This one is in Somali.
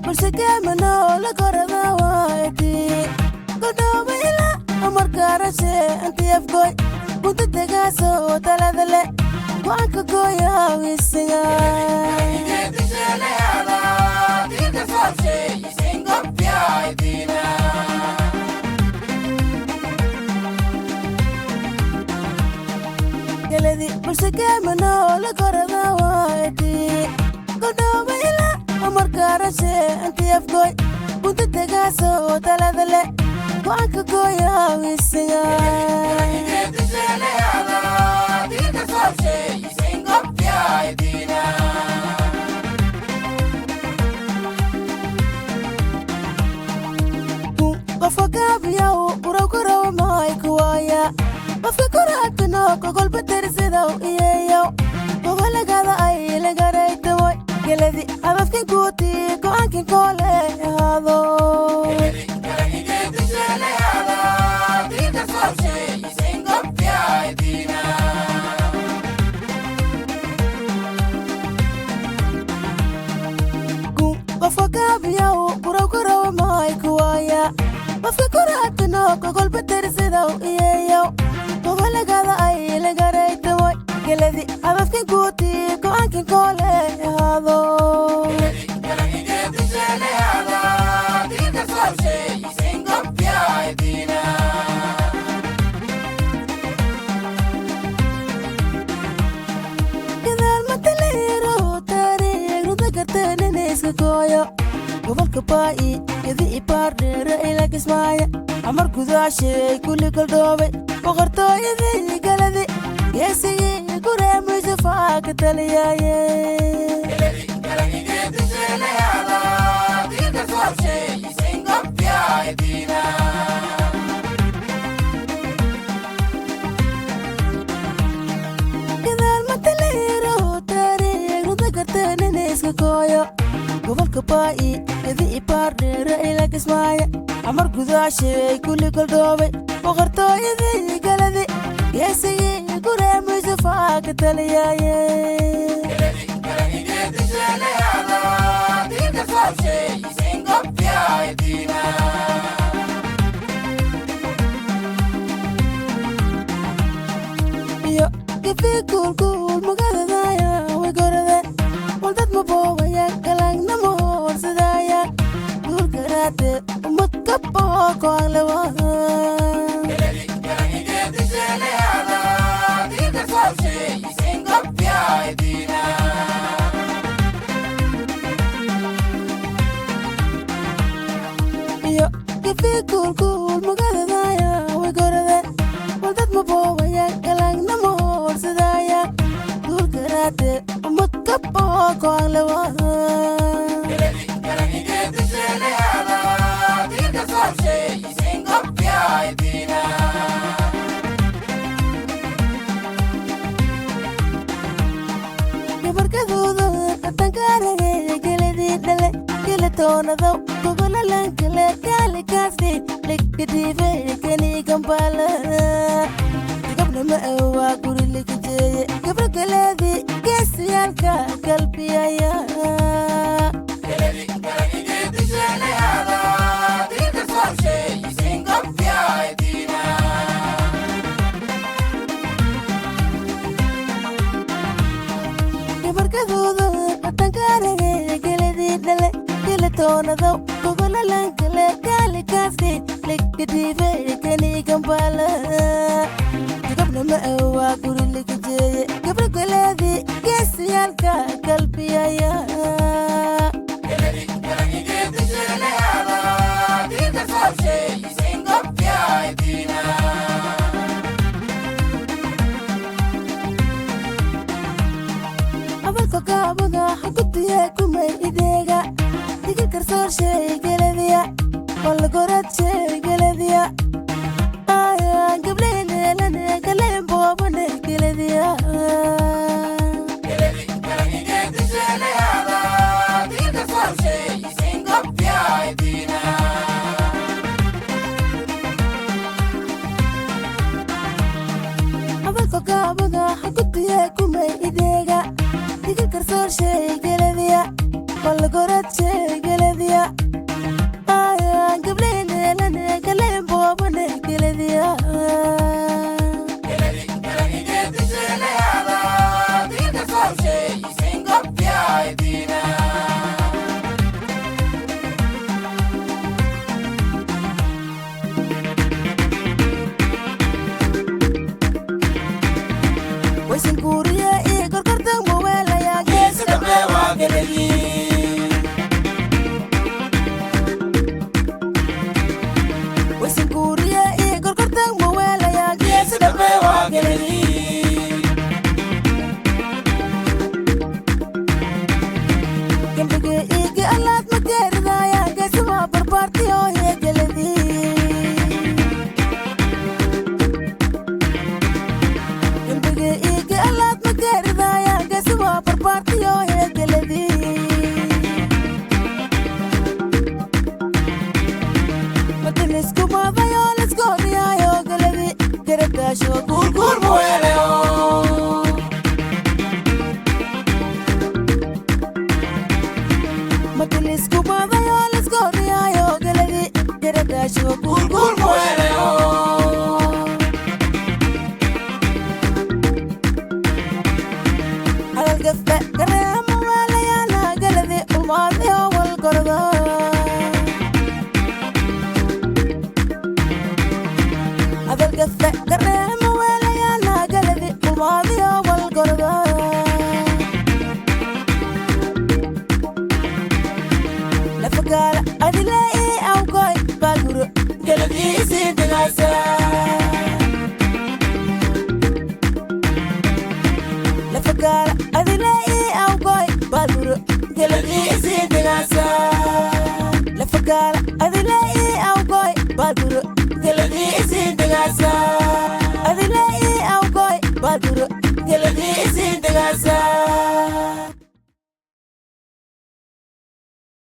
برسكامنا ولا كرنا وايتي قلنا بيلا أمر كارشة أنت يفقوي كنت تجاسو تلاذلة وعنك قويا ويسيا يلذي برسكامنا ولا كرنا وايتي قلنا بيلا أمر كارشة أنت يفقوي كنت تجاسو تلاذلة وعنك قويا ويسيا بفكر بياو كرو ماي كوايا بفكر أتنو كقول بترسدو إيايو ولا قاعد أي لقريت وي يلذي أبفك قوتي كوانكي كولي هذا بفكر بياو كرو ماي كوايا بفكر أتنو كقول بترسدو إيايو ولا قاعد أي لقريت وي يلذي أبفك قوتي كوانكي كولي هذا gobolka baa'i idii baardheere ila kismaayo amar gudaashay kulli kaldhoobay boqortooyadii galadi geesigii gureemaysa faaka taliyaaye gadaal mataleero taariikhda dagarteeninayska kooyo gobolka baa'i idii baardheere ila kismaayo amar gudaashay kulli kaldhoobay boqortooyadii galadi geesigii gureemaysa faaka taliyaaye iyo gifii kuulkuul magaaladaya way goradeen waldad maboobaya kalaangnamo horsadaya duulkaraate umad kaboo koan lewaha iyo gifii kuulkuul magaaladaya way goradeen waldad maboobaya kalaangnamo horsadaya duulkaraate umad kaboo koan lewaha gabarkadooda atankaarage geladii dhale gelatoonado gogolalan kale kaalikaasi legadiife kanii gambala gabna ma awaa guri ligajeeye gabra galeedii geesiyaalka galbiyaya gabarkadooda atankaarage geladii dhale gelatoonado gogolalan kale kaalikaasi legadiife kanii gambala gabna ma awaa guri ligajeeye gabra galeedii geesiyaalka galbiyaya abalka gaabaga hakutiye kumay ideega digir karsoor shay geladiya walla gorad shay geladiya aya gableelelane galeen boobane geladiya abalka gaabaga hakutiye kumay ideega digir karsoor shay geladiya malgorache geledia aya gablene lane kalem bobane geledia geledi geledi gedishele ala dina sawshe isingop ya dina Waisin kuria e korkorta mobile ya gesa bewa geledi Waisin kuria e korkorta mobile ya gesa bewa geledi Kembege ige alat materda ya gesa ma parparti o ye geledi Kembege ige alat materda ya gesa ma parparti o ye geledi Matinis kumada yo let's go ya yo geledi Gereta sho kur moele o Matinis kumada yo let's go ya yo geledi Gereta sho kur moele o Alal gafe garema wala ya na geledi umadi o wal gorda Adal gafe garema wala ya na geledi umadi o wal gorda La fagala adile e au goy baguro geledi sidnasa La fagala adile e au goy baguro geledi sidnasa La fagala adile e au goy baguro geledi sidnasa Adile e au goy baguro geledi sidnasa